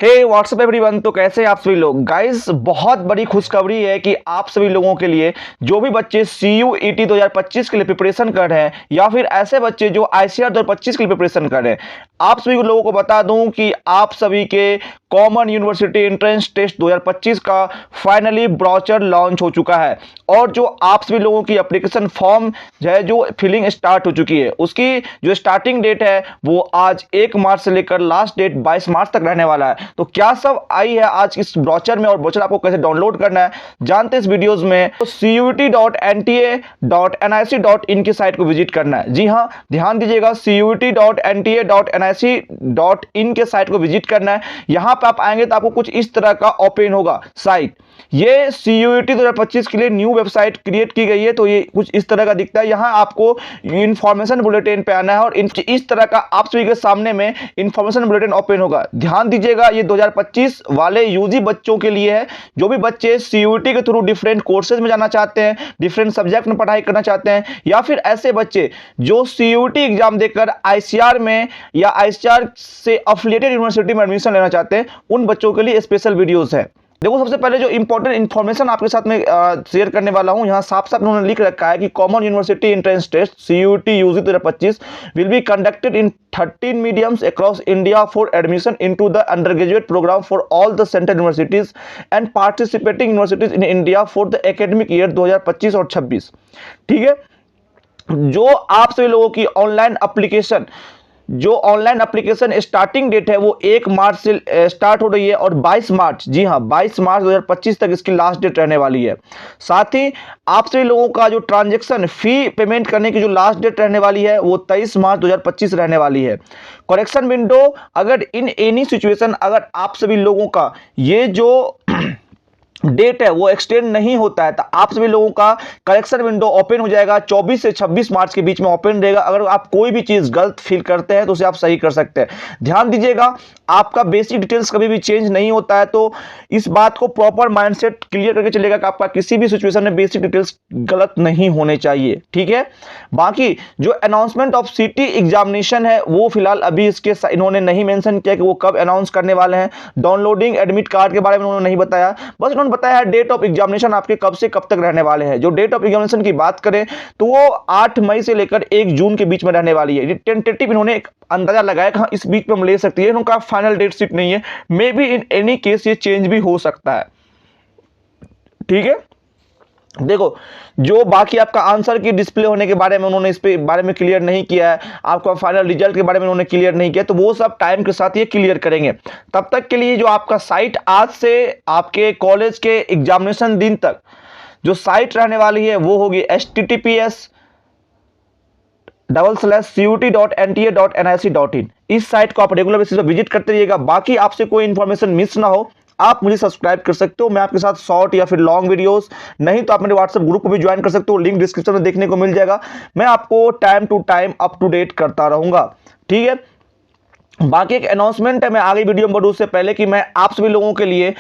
हे WhatsApp everyone. तो कैसे हैं आप सभी लोग। गाइस, बहुत बड़ी खुशखबरी है कि आप सभी लोगों के लिए जो भी बच्चे CUET 2025 के लिए प्रिपरेशन कर रहे हैं या फिर ऐसे बच्चे जो ICAR 2025 के लिए प्रिपरेशन कर रहे हैं, आप सभी लोगों को बता दूं कि आप सभी के कॉमन यूनिवर्सिटी एंट्रेंस टेस्ट 2025 का फाइनली ब्राउचर लॉन्च हो चुका है और जो आप सभी लोगों की एप्लीकेशन फॉर्म है जो फिलिंग स्टार्ट हो चुकी है, उसकी जो स्टार्टिंग डेट है वो आज 1 मार्च से लेकर लास्ट डेट 22 मार्च तक रहने वाला है। तो क्या सब आई है आज इस ब्राउचर में और ब्राउचर आपको कैसे डाउनलोड करना है जानते हैं इस वीडियोस में। तो CUET.NTA.nic.in की साइट को विजिट करना है। जी हां, ध्यान दीजिएगा, CUET.NTA.nic.in के साइट को विजिट करना है। यहां पे आप आएंगे तो आपको कुछ इस तरह का ओपन होगा साइट। ये CUET 2025 के लिए न्यू वेबसाइट क्रिएट की गई है, तो ये कुछ इस तरह का दिखता है। यहां आपको इंफॉर्मेशन बुलेटिन पे आना है और इस तरह का आप सभी के सामने में इंफॉर्मेशन बुलेटिन ओपन होगा। ध्यान दीजिएगा, ये 2025 वाले यूजी बच्चों के लिए है। जो भी बच्चे CUET के थ्रू डिफरेंट कोर्सेज में जाना चाहते हैं, डिफरेंट सब्जेक्ट में पढ़ाई करना चाहते हैं, या फिर ऐसे बच्चे जो CUET एग्जाम देकर ICAR में या ICAR से अफिलिएटेड यूनिवर्सिटी में एडमिशन लेना चाहते हैं, उन बच्चों के लिए स्पेशल वीडियोस है। देखो, सबसे पहले जो इंपॉर्टेंट इंफॉर्मेशन आपके साथ में शेयर करने वाला हूं, यहां साफ साफ उन्होंने लिख रखा है कि common university entrance test CUET UG 2025 will be conducted in 13 mediums across India for admission into the undergraduate program for all the central universities and participating universities in India for the academic year 2025 और 26। ठीक है, जो आप सभी लोगों की online application starting date है वो 1 मार्च से स्टार्ट हो रही है और 22 मार्च, जी हां 22 मार्च 2025 तक इसकी लास्ट डेट रहने वाली है। साथ ही आप सभी लोगों का जो ट्रांजैक्शन फी पेमेंट करने की जो लास्ट डेट रहने वाली है वो 23 मार्च 2025 रहने वाली है। करेक्शन विंडो, अगर इन एनी सिचुएशन अगर आप सभी लोगों का ये जो डेट है वो एक्सटेंड नहीं होता है तो आप सभी लोगों का करेक्शन विंडो ओपन हो जाएगा। 24 से 26 मार्च के बीच में ओपन रहेगा। अगर आप कोई भी चीज गलत फील करते हैं तो उसे आप सही कर सकते हैं। ध्यान दीजिएगा, आपका बेसिक डिटेल्स कभी भी चेंज नहीं होता है, तो इस बात को प्रॉपर माइंडसेट क्लियर करके चलेगा कि आपका किसी भी सिचुएशन में बेसिक डिटेल्स गलत नहीं होने चाहिए। ठीक है, बाकी जो अनाउंसमेंट ऑफ सिटी एग्जामिनेशन है वो फिलहाल अभी इसके इन्होंने नहीं मेंशन किया कि वो कब अनाउंस करने वाले हैं। डाउनलोडिंग एडमिट कार्ड के बारे में उन्होंने नहीं बताया, बस उन्होंने बताया है डेट ऑफ एग्जामिनेशन आपके कब से कब तक रहने वाले हैं। जो डेट ऑफ एग्जामिनेशन की बात करें तो वो 8 मई से लेकर 1 जून के बीच में रहने वाली है। टेंटेटिव इन्होंने एक अंदाजा लगाया कि हाँ इस बीच में हम ले सकती है, उनका फाइनल डेट शीट नहीं है, may be in any case ये चेंज भी हो सकता है। ठीक है, देखो जो बाकी आपका आंसर की डिस्प्ले होने के बारे में उन्होंने इस पे बारे में क्लियर नहीं किया है, आपका फाइनल रिजल्ट के बारे में उन्होंने क्लियर नहीं किया, तो वो सब टाइम के साथ ये क्लियर करेंगे। तब तक के लिए जो आपका साइट आज से आपके कॉलेज के एग्जामिनेशन दिन तक जो साइट रहने वाली है वो होगी https://CUET.NTA.nic.in। इस साइट को आप रेगुलर बेसिस पर विजिट करते रहिएगा। बाकी आपसे कोई इंफॉर्मेशन मिस ना हो, आप मुझे सब्सक्राइब कर सकते हो। मैं आपके साथ शॉर्ट या फिर लॉन्ग वीडियोस, नहीं तो आप मेरे व्हाट्सएप ग्रुप को भी ज्वाइन कर सकते हो, लिंक डिस्क्रिप्शन में देखने को मिल जाएगा। मैं आपको time to time up to date करता रहूंगा। ठीक है, बाकी एक अनाउंसमेंट है, मैं आगे वीडियो में बढ़ूं उससे पहले कि मैं आप सभी लोगों के लिए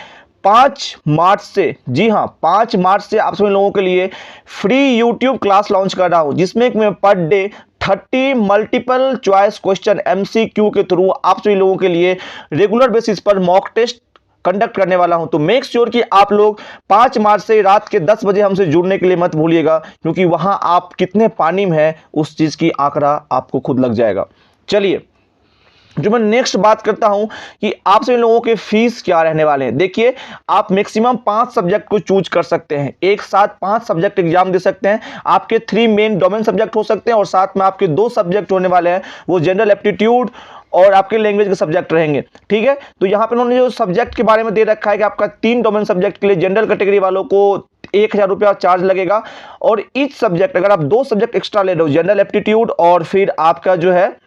5 मार्च से, जी हां 5 मार्च से आप सभी लोगों के लिए फ्री यूट्यूब क्लास लॉन्च कर रहा हूं, जिसमें मैं per day 30 multiple choice question MCQ के थ्रू आप सभी लोगों के लिए रेगुलर बेसिस पर मॉक टेस्ट कंडक्ट करने वाला हूं। तो मेक श्योर कि आप लोग 5 मार्च से रात के 10 बजे हमसे जुड़ने के लिए मत भूलिएगा, क्योंकि वहां आप कितने पानी में हैं उस चीज की आंकड़ा आपको खुद लग जाएगा। चलिए, जो मैं नेक्स्ट बात करता हूं कि आप सभी लोगों के फीस क्या रहने वाले हैं। देखिए, आप मैक्सिमम 5 सब्जेक्ट को चूज कर सकते हैं, एक साथ 5 सब्जेक्ट एग्जाम दे सकते हैं। आपके 3 मेन डोमेन सब्जेक्ट हो सकते हैं और साथ में आपके 2 सब्जेक्ट होने वाले हैं, वो जनरल एप्टीट्यूड और आपके लैंग्वेज के सब्जेक्ट रहेंगे। ठीक है, तो यहां पे उन्होंने जो सब्जेक्ट के बारे में दे रखा है कि आपका 3 डोमेन सब्जेक्ट के लिए जनरल कैटेगरी वालों को 1000 रुपया चार्ज लगेगा, और ईच सब्जेक्ट अगर आप 2 सब्जेक्ट एक्स्ट्रा ले रहे हो, जनरल एप्टीट्यूड और फिर आपका जो है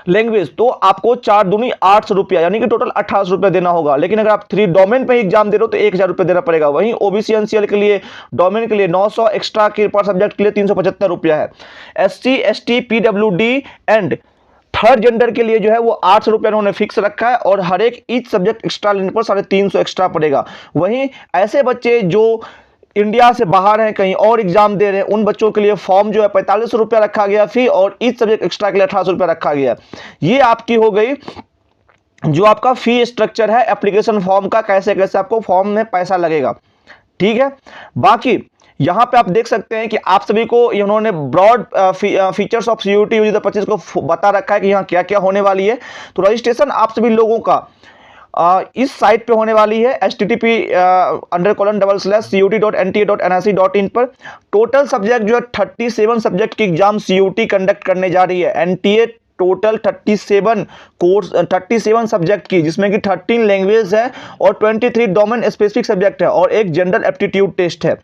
लैंग्वेज, तो आपको 4 दूनी 800 रुपया, यानी कि टोटल 1800 रुपया देना होगा। लेकिन अगर आप 3 डोमेन पे एग्जाम दे रहे हो तो 1000 रुपया देना पड़ेगा। वहीं OBC NCL के लिए डोमेन के लिए 900, एक्स्ट्रा के पर सब्जेक्ट के लिए 375 रुपया है। SC ST PWD and third gender के लिए जो है वो 800 रुपया उन्होंने फिक्स रखा है, और हर एक ईच सब्जेक्ट एक्स्ट्रा लेने पर 350 एक्स्ट्रा पड़ेगा। वहीं ऐसे बच्चे जो इंडिया से बाहर हैं, कहीं और एग्जाम दे रहे हैं, उन बच्चों के लिए फॉर्म जो है 4500 रुपया रखा गया फी, और ईच सब्जेक्ट एक्स्ट्रा के लिए 1800 रुपया रखा गया। ये आपकी हो गई जो आपका फी स्ट्रक्चर है एप्लीकेशन फॉर्म का, कैसे कैसे आपको फॉर्म में पैसा लगेगा, ठीक है। बाकी यहां पे आप देख सकते हैं कि आप सभी को इन्होंने broad features of CUET UG 25 को बता रखा है कि यहाँ क्या क्या होने वाली है। तो रजिस्ट्रेशन आप सभी लोगों का इस साइट पे होने वाली है http://cut.nta.nic.in पर। टोटल सब्जेक्ट जो है 37 सब्जेक्ट की एग्जाम सीयूटी कंडक्ट करने जा रही है। एनटीए टोटल 37 सब्जेक्ट की, जिसमें कि 13 लैंग्वेज है और 23 डोमेन स्पेसिफिक सब्जेक्ट है और एक जनरल एप्टीट्यूड टेस्ट है।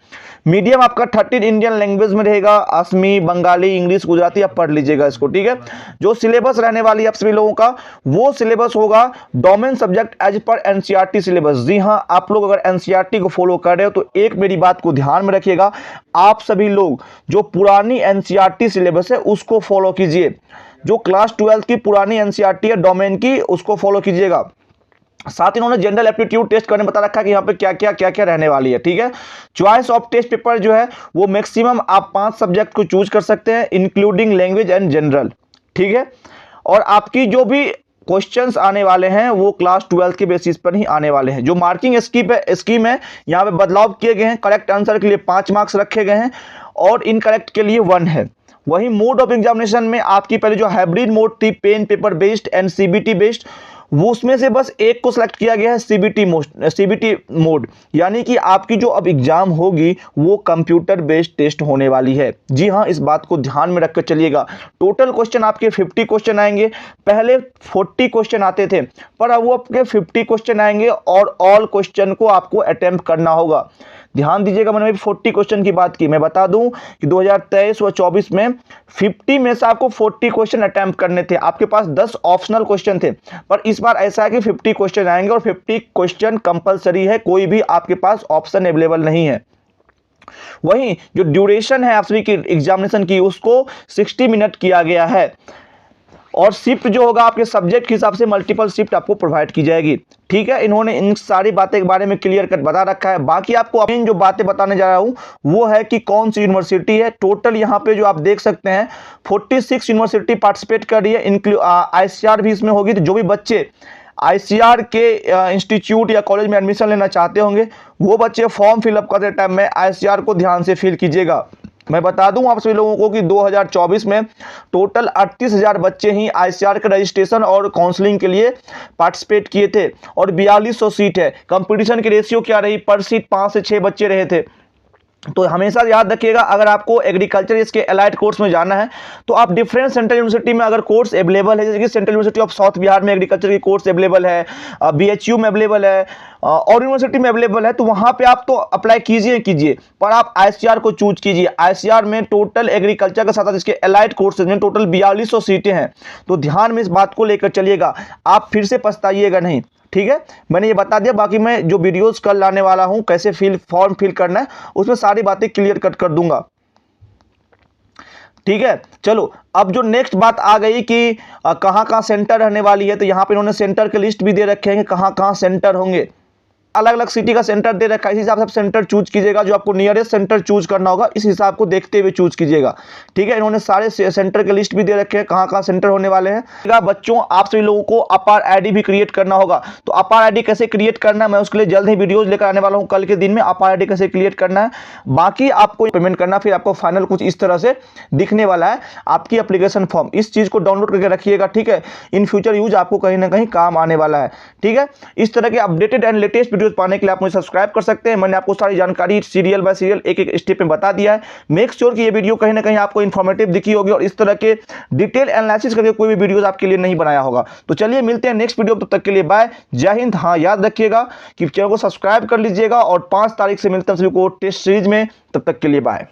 मीडियम आपका 13 इंडियन लैंग्वेज में रहेगा, असमी, बंगाली, इंग्लिश, गुजराती, आप पढ़ लीजिएगा इसको, ठीक है। जो सिलेबस रहने वाली है आप सभी लोगों का, वो सिलेबस होगा डोमेन सब्जेक्ट एज पर एनसीईआरटी सिलेबस। जी हाँ, आप लोग अगर एनसीईआरटी को फॉलो कर रहे हो तो एक मेरी बात को ध्यान में रखिएगा, आप सभी लोग जो पुरानी एनसीईआरटी सिलेबस है उसको फॉलो कीजिए। जो क्लास 12 की पुरानी एनसीईआरटी है डोमेन की, उसको फॉलो कीजिएगा। साथ इन्होंने जनरल एप्टीट्यूड टेस्ट करने बता रखा है कि यहाँ पे क्या क्या रहने वाली है, ठीक है। चॉइस ऑफ टेस्ट पेपर जो है वो मैक्सिमम आप 5 सब्जेक्ट को चूज कर सकते हैं, इंक्लूडिंग लैंग्वेज एंड जनरल, ठीक है। और आपकी जो भी क्वेश्चंस आने वाले हैं वो क्लास 12 के बेसिस पर ही आने वाले हैं। जो मार्किंग स्कीम है यहाँ पे बदलाव किए गए हैं। करेक्ट आंसर के लिए 5 मार्क्स रखे गए हैं और इनकरेक्ट के लिए 1 है। वही मोड ऑफ एग्जामिनेशन में आपकी पहले जो हाइब्रिड मोड थी, pen paper based and CBT based, वो उसमें से बस एक को सिलेक्ट किया गया है, सीबीटी मोड, यानी कि आपकी जो अब एग्जाम होगी वो कंप्यूटर बेस्ड टेस्ट होने वाली है। जी हाँ, इस बात को ध्यान में रखकर चलिएगा। टोटल क्वेश्चन आपके 50 क्वेश्चन आएंगे। पहले 40 क्वेश्चन आते थे, पर अब वो आपके 50 क्वेश्चन आएंगे और ऑल क्वेश्चन को आपको अटेम्प्ट करना होगा। ध्यान दीजिएगा, मैंने 40 क्वेश्चन की बात की। मैं बता दूं कि 2023 व 24 में 50 में से आपको 40 क्वेश्चन अटेम्प्ट करने थे। आपके पास 10 ऑप्शनल क्वेश्चन थे, पर इस बार ऐसा है कि 50 क्वेश्चन आएंगे और 50 क्वेश्चन कंपलसरी है, कोई भी आपके पास ऑप्शन अवेलेबल नहीं है। वहीं जो ड्यूरेशन है आप सभी की एग्जामिनेशन की, उसको 60 मिनट किया गया है और शिफ्ट जो होगा आपके सब्जेक्ट के हिसाब से मल्टीपल शिफ्ट आपको प्रोवाइड की जाएगी, ठीक है। इन्होंने इन सारी बातें के बारे में क्लियर कट बता रखा है। बाकी आपको अपनी जो बातें बताने जा रहा हूं वो है कि कौन सी यूनिवर्सिटी है। टोटल यहां पे जो आप देख सकते हैं 46 यूनिवर्सिटी पार्टिसिपेट कर रही है, आईसीआर भी इसमें होगी। तो जो भी बच्चे आईसीआर के इंस्टीट्यूट या कॉलेज में एडमिशन लेना चाहते होंगे, वो बच्चे फॉर्म फिलअप करते टाइम में आईसीआर को ध्यान से फिल कीजिएगा। मैं बता दूं आप सभी लोगों को कि 2024 में टोटल 38,000 बच्चे ही आईसीआर के रजिस्ट्रेशन और काउंसलिंग के लिए पार्टिसिपेट किए थे और 4200 सीट है। कंपटीशन की रेशियो क्या रही, पर सीट 5 से 6 बच्चे रहे थे। तो हमेशा याद रखिएगा, अगर आपको एग्रीकल्चर इसके एलाइड कोर्स में जाना है तो आप डिफरेंट सेंट्रल यूनिवर्सिटी में अगर कोर्स अवेलेबल है, जैसे कि central university of south Bihar में एग्रीकल्चर की कोर्स अवेलेबल है, बीएचयू में अवेलेबल है और यूनिवर्सिटी में अवेलेबल है, तो वहां पे आप तो अप्लाई कीजिए, पर आप आईसीआर को चूज कीजिए। आईसीआर में टोटल एग्रीकल्चर के साथ इसके एलाइड कोर्सेज में टोटल 4200 सीटें हैं। तो ध्यान में इस बात को लेकर चलिएगा, आप फिर से पछताइएगा नहीं, ठीक है। मैंने ये बता दिया, बाकी मैं जो वीडियोस कल लाने वाला हूं कैसे फॉर्म फिल करना है उसमें सारी बातें क्लियर कट कर दूंगा, ठीक है। चलो, अब जो नेक्स्ट बात आ गई कि कहां सेंटर रहने वाली है, तो यहां पे इन्होंने सेंटर के लिस्ट भी दे रखे हैं कि कहां सेंटर होंगे। अलग अलग सिटी का सेंटर दे रखा है, इस हिसाब से आप सेंटर चूज कीजिएगा। जो आपको नियरेस्ट सेंटर चूज करना होगा इस हिसाब को देखते हुए चूज कीजिएगा, ठीक है। इन्होंने सारे सेंटर के लिस्ट भी दे रखे हैं कहां सेंटर होने वाले हैं। बच्चों, आप सभी लोगों को अपार आईडी भी क्रिएट करना होगा। तो अपार आईडी कैसे क्रिएट करना है, मैं उसके लिए जल्द ही वीडियोज लेकर आने वाला हूं कल के दिन में। अपार आईडी कैसे क्रिएट करना है, बाकी आपको पेमेंट करना, फिर आपको फाइनल कुछ इस तरह से दिखने वाला है आपकी एप्लीकेशन फॉर्म। इस चीज को डाउनलोड करके रखिएगा, ठीक है। इन फ्यूचर यूज आपको कहीं ना कहीं काम आने वाला है, ठीक है। इस तरह के अपडेटेड एंड लेटेस्ट वीडियोज पाने के लिए आप मुझे सब्सक्राइब कर सकते हैं। मैंने आपको सारी जानकारी सीरियल बाय सीरियल एक एक स्टेप में बता दिया है। मेक श्योर कि ये वीडियो कहीं ना कहीं आपको इन्फॉर्मेटिव दिखी होगी और इस तरह के डिटेल एनालिसिस करके कोई भी वीडियोस आपके लिए नहीं बनाया होगा। तो चलिए मिलते हैं नेक्स्ट वीडियो, तब तक के लिए बाय, जय हिंद। हाँ, याद रखिएगा कि चैनल को सब्सक्राइब कर लीजिएगा और 5 तारीख से मिलते हैं सभी को टेस्ट सीरीज में। तब तक के लिए बाय।